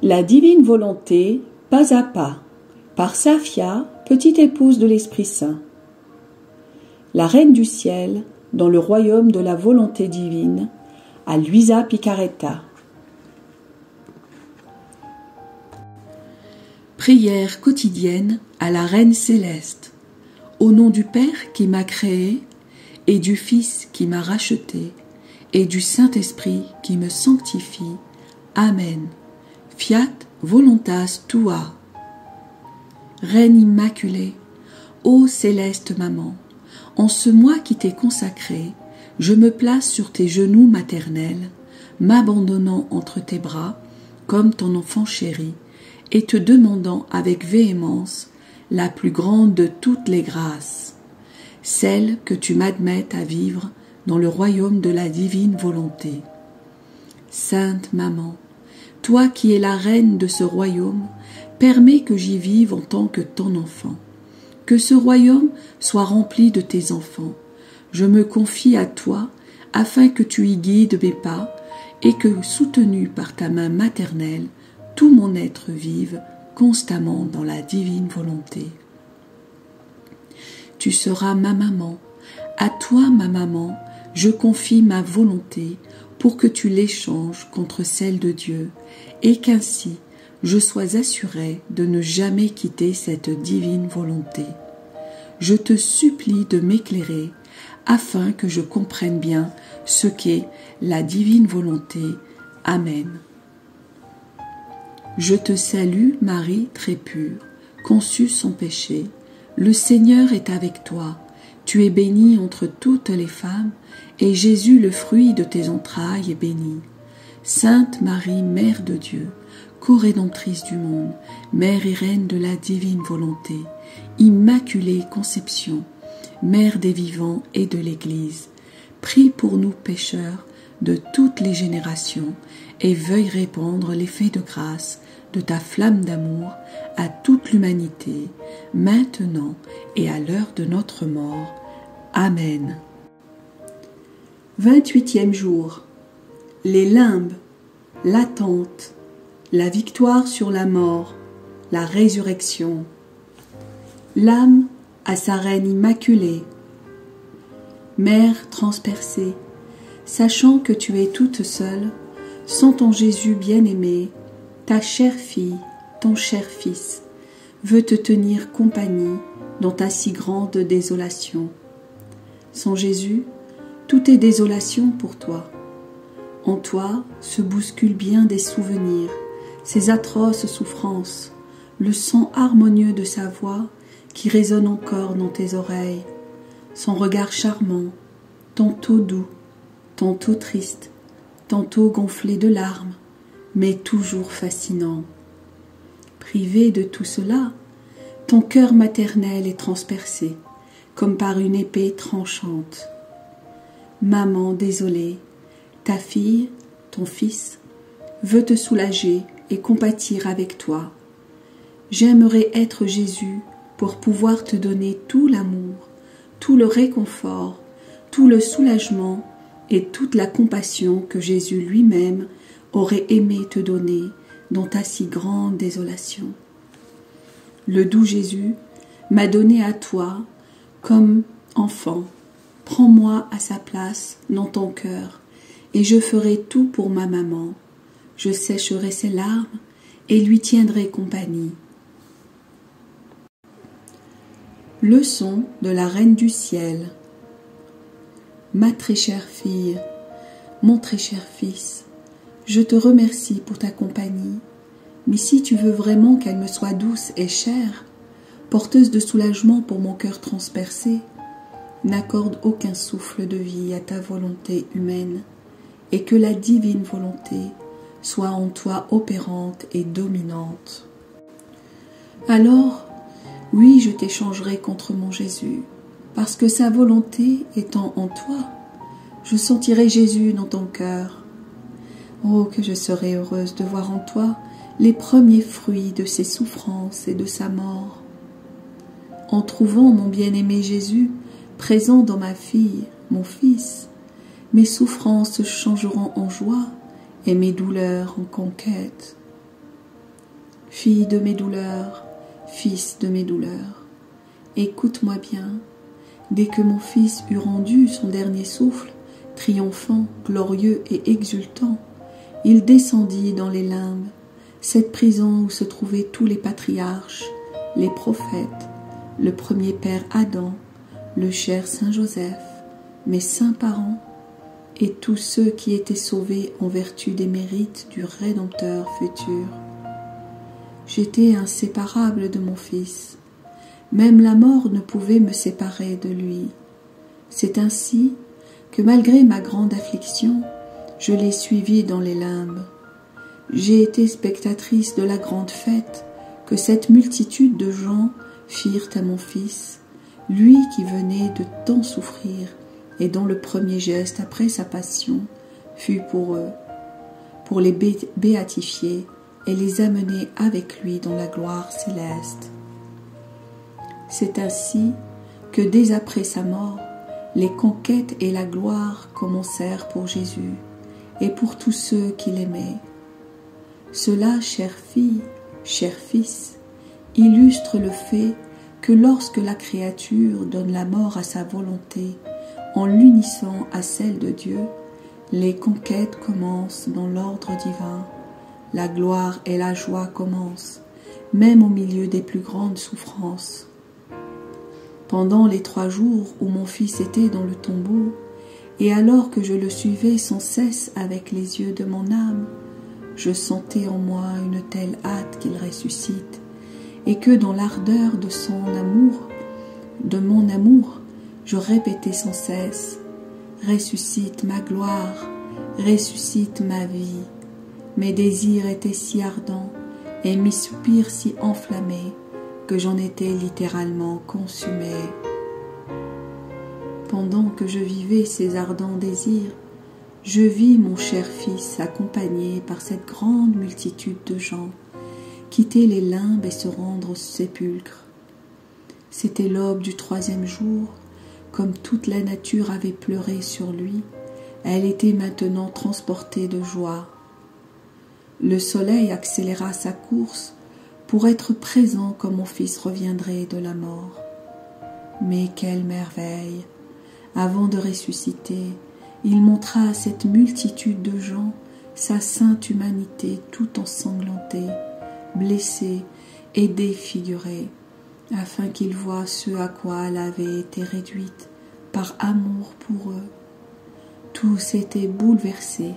La divine volonté, pas à pas, par Safia, petite épouse de l'Esprit Saint. La Reine du Ciel, dans le royaume de la volonté divine, à Luisa Picaretta. Prière quotidienne à la Reine Céleste. Au nom du Père qui m'a créé, et du Fils qui m'a racheté, et du Saint-Esprit qui me sanctifie. Amen. Fiat voluntas tua. Reine immaculée, ô céleste maman, en ce mois qui t'est consacré, je me place sur tes genoux maternels, m'abandonnant entre tes bras, comme ton enfant chéri, et te demandant avec véhémence la plus grande de toutes les grâces, celle que tu m'admettes à vivre dans le royaume de la divine volonté. Sainte Maman, toi qui es la reine de ce royaume, permets que j'y vive en tant que ton enfant. Que ce royaume soit rempli de tes enfants. Je me confie à toi afin que tu y guides mes pas et que, soutenu par ta main maternelle, tout mon être vive constamment dans la divine volonté. Tu seras ma maman. À toi, ma maman, je confie ma volonté pour que tu l'échanges contre celle de Dieu et qu'ainsi je sois assurée de ne jamais quitter cette divine volonté. Je te supplie de m'éclairer afin que je comprenne bien ce qu'est la divine volonté. Amen. Je te salue, Marie très pure, conçue sans péché. Le Seigneur est avec toi. Tu es bénie entre toutes les femmes, et Jésus, le fruit de tes entrailles, est béni. Sainte Marie, Mère de Dieu, co-rédemptrice du monde, Mère et Reine de la divine volonté, Immaculée Conception, Mère des vivants et de l'Église, prie pour nous pécheurs de toutes les générations et veuille répandre l'effet de grâce de ta flamme d'amour à toute l'humanité, maintenant et à l'heure de notre mort. Amen. 28e jour. Les limbes, l'attente, la victoire sur la mort, la résurrection. L'âme à sa reine immaculée. Mère transpercée, sachant que tu es toute seule, sans ton Jésus bien-aimé, ta chère fille, ton cher fils, veut te tenir compagnie dans ta si grande désolation. Sans Jésus, tout est désolation pour toi. En toi se bousculent bien des souvenirs, ces atroces souffrances, le son harmonieux de sa voix qui résonne encore dans tes oreilles, son regard charmant, tantôt doux, tantôt triste, tantôt gonflé de larmes, mais toujours fascinant. Privé de tout cela, ton cœur maternel est transpercé, comme par une épée tranchante. Maman désolée, ta fille, ton fils, veut te soulager et compatir avec toi. J'aimerais être Jésus pour pouvoir te donner tout l'amour, tout le réconfort, tout le soulagement et toute la compassion que Jésus lui-même aurait aimé te donner dans ta si grande désolation. Le doux Jésus m'a donné à toi comme enfant. Prends-moi à sa place dans ton cœur, et je ferai tout pour ma maman. Je sécherai ses larmes et lui tiendrai compagnie. Leçon de la Reine du Ciel. Ma très chère fille, mon très cher fils, je te remercie pour ta compagnie, mais si tu veux vraiment qu'elle me soit douce et chère, porteuse de soulagement pour mon cœur transpercé, n'accorde aucun souffle de vie à ta volonté humaine, et que la divine volonté soit en toi opérante et dominante. Alors, oui, je t'échangerai contre mon Jésus, parce que sa volonté étant en toi, je sentirai Jésus dans ton cœur. Oh, que je serai heureuse de voir en toi les premiers fruits de ses souffrances et de sa mort. En trouvant mon bien-aimé Jésus présent dans ma fille, mon fils, mes souffrances changeront en joie et mes douleurs en conquête. fille de mes douleurs, fils de mes douleurs. Écoute-moi bien, dès que mon fils eut rendu son dernier souffle, triomphant, glorieux et exultant, il descendit dans les limbes, cette prison où se trouvaient tous les patriarches, les prophètes, le premier père Adam, le cher Saint Joseph, mes saints parents, et tous ceux qui étaient sauvés en vertu des mérites du Rédempteur futur. J'étais inséparable de mon Fils. Même la mort ne pouvait me séparer de lui. C'est ainsi que malgré ma grande affliction, je l'ai suivi dans les limbes. J'ai été spectatrice de la grande fête que cette multitude de gens firent à mon Fils, lui qui venait de tant souffrir et dont le premier geste après sa passion fut pour eux, pour les béatifier et les amener avec lui dans la gloire céleste. C'est ainsi que dès après sa mort, les conquêtes et la gloire commencèrent pour Jésus et pour tous ceux qui l'aimaient. Cela, chère fille, cher fils, illustre le fait que lorsque la créature donne la mort à sa volonté en l'unissant à celle de Dieu, les conquêtes commencent dans l'ordre divin, la gloire et la joie commencent, même au milieu des plus grandes souffrances. Pendant les 3 jours où mon fils était dans le tombeau, et alors que je le suivais sans cesse avec les yeux de mon âme, je sentais en moi une telle hâte qu'il ressuscite, et que dans l'ardeur de mon amour, je répétais sans cesse « Ressuscite ma gloire, ressuscite ma vie ». Mes désirs étaient si ardents et mes soupirs si enflammés que j'en étais littéralement consumé. Pendant que je vivais ces ardents désirs, je vis mon cher fils accompagné par cette grande multitude de gens quitter les limbes et se rendre au sépulcre. C'était l'aube du 3e jour. Comme toute la nature avait pleuré sur lui, elle était maintenant transportée de joie. Le soleil accéléra sa course pour être présent quand mon fils reviendrait de la mort. Mais quelle merveille! Avant de ressusciter, il montra à cette multitude de gens sa sainte humanité tout ensanglantée, blessée et défigurée, afin qu'ils voient ce à quoi elle avait été réduite par amour pour eux. Tous étaient bouleversés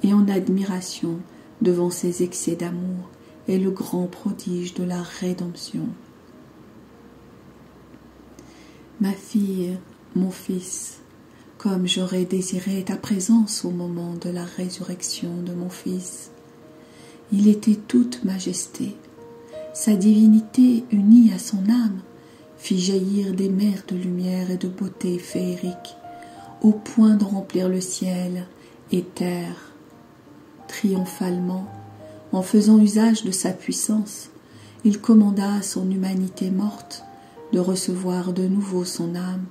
et en admiration devant ces excès d'amour et le grand prodige de la rédemption. Ma fille, mon fils, comme j'aurais désiré ta présence au moment de la résurrection de mon fils. Il était toute majesté. Sa divinité unie à son âme fit jaillir des mers de lumière et de beauté féerique, au point de remplir le ciel et terre. Triomphalement, en faisant usage de sa puissance, il commanda à son humanité morte de recevoir de nouveau son âme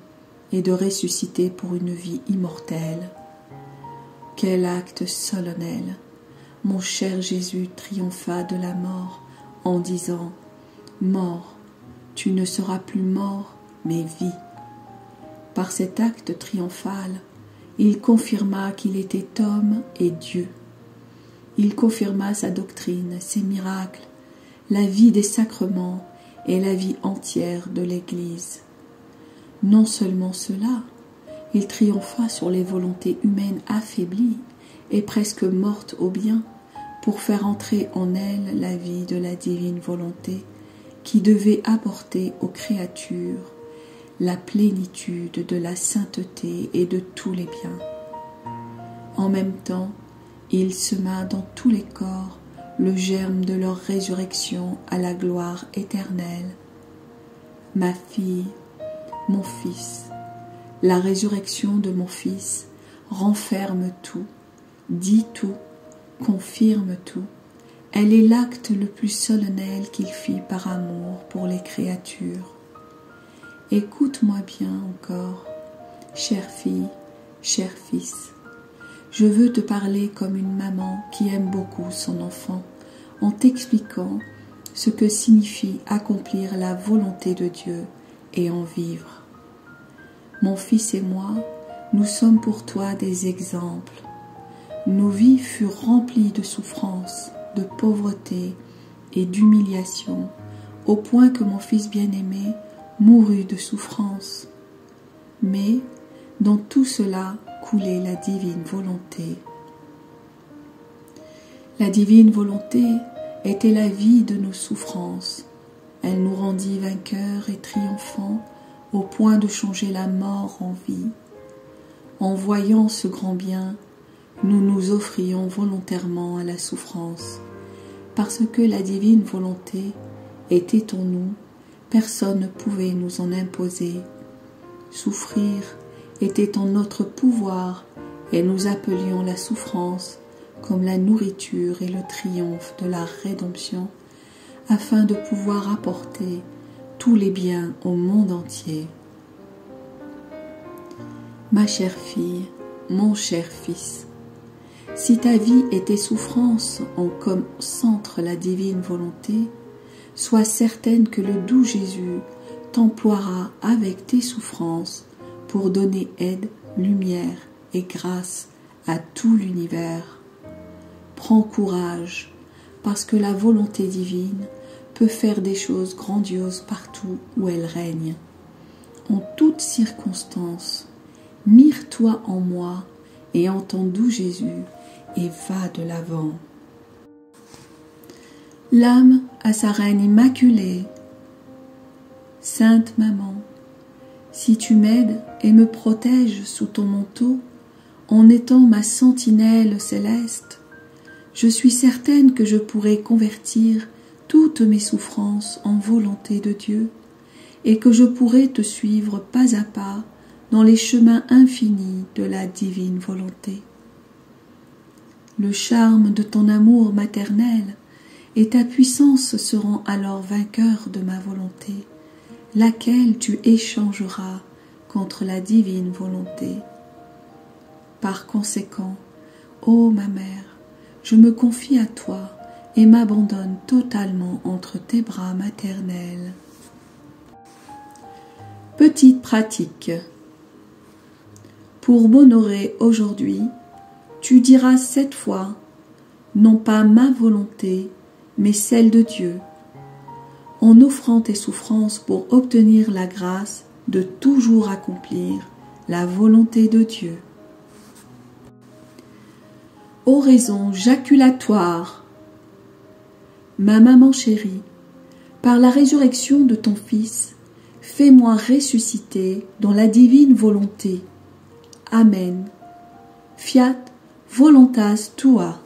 et de ressusciter pour une vie immortelle. Quel acte solennel! Mon cher Jésus triompha de la mort en disant « Mort, tu ne seras plus mort, mais vie ». Par cet acte triomphal, il confirma qu'il était homme et Dieu. Il confirma sa doctrine, ses miracles, la vie des sacrements et la vie entière de l'Église. Non seulement cela, il triompha sur les volontés humaines affaiblies et presque mortes au bien, pour faire entrer en elle la vie de la divine volonté qui devait apporter aux créatures la plénitude de la sainteté et de tous les biens. En même temps, il sema dans tous les corps le germe de leur résurrection à la gloire éternelle. Ma fille, mon fils, la résurrection de mon fils renferme tout, dit tout, confirme tout. Elle est l'acte le plus solennel qu'il fit par amour pour les créatures. Écoute-moi bien encore, chère fille, cher fils. Je veux te parler comme une maman qui aime beaucoup son enfant, en t'expliquant ce que signifie accomplir la volonté de Dieu et en vivre. Mon fils et moi, nous sommes pour toi des exemples. Nos vies furent remplies de souffrances, de pauvreté et d'humiliation, au point que mon fils bien-aimé mourut de souffrance. Mais dans tout cela coulait la divine volonté. La divine volonté était la vie de nos souffrances. Elle nous rendit vainqueurs et triomphants au point de changer la mort en vie. En voyant ce grand bien, nous nous offrions volontairement à la souffrance. Parce que la divine volonté était en nous, personne ne pouvait nous en imposer. Souffrir était en notre pouvoir et nous appelions la souffrance comme la nourriture et le triomphe de la rédemption, afin de pouvoir apporter tous les biens au monde entier. Ma chère fille, mon cher fils, si ta vie était souffrance en comme centre la divine volonté, sois certaine que le doux Jésus t'emploiera avec tes souffrances pour donner aide, lumière et grâce à tout l'univers. Prends courage, parce que la volonté divine peut faire des choses grandioses partout où elle règne. En toutes circonstances, mire-toi en moi et en ton doux Jésus, et va de l'avant. L'âme à sa reine immaculée. Sainte Maman, si tu m'aides et me protèges sous ton manteau, en étant ma sentinelle céleste, je suis certaine que je pourrai convertir toutes mes souffrances en volonté de Dieu, et que je pourrai te suivre pas à pas dans les chemins infinis de la divine volonté. Le charme de ton amour maternel et ta puissance seront alors vainqueurs de ma volonté, laquelle tu échangeras contre la divine volonté. Par conséquent, ô ma mère, je me confie à toi et m'abandonne totalement entre tes bras maternels. Petite pratique. Pour m'honorer aujourd'hui, tu diras 7 fois, non pas ma volonté, mais celle de Dieu, en offrant tes souffrances pour obtenir la grâce de toujours accomplir la volonté de Dieu. Oraison jaculatoire. Ma maman chérie, par la résurrection de ton Fils, fais-moi ressusciter dans la divine volonté. Amen. Fiat voluntas tua.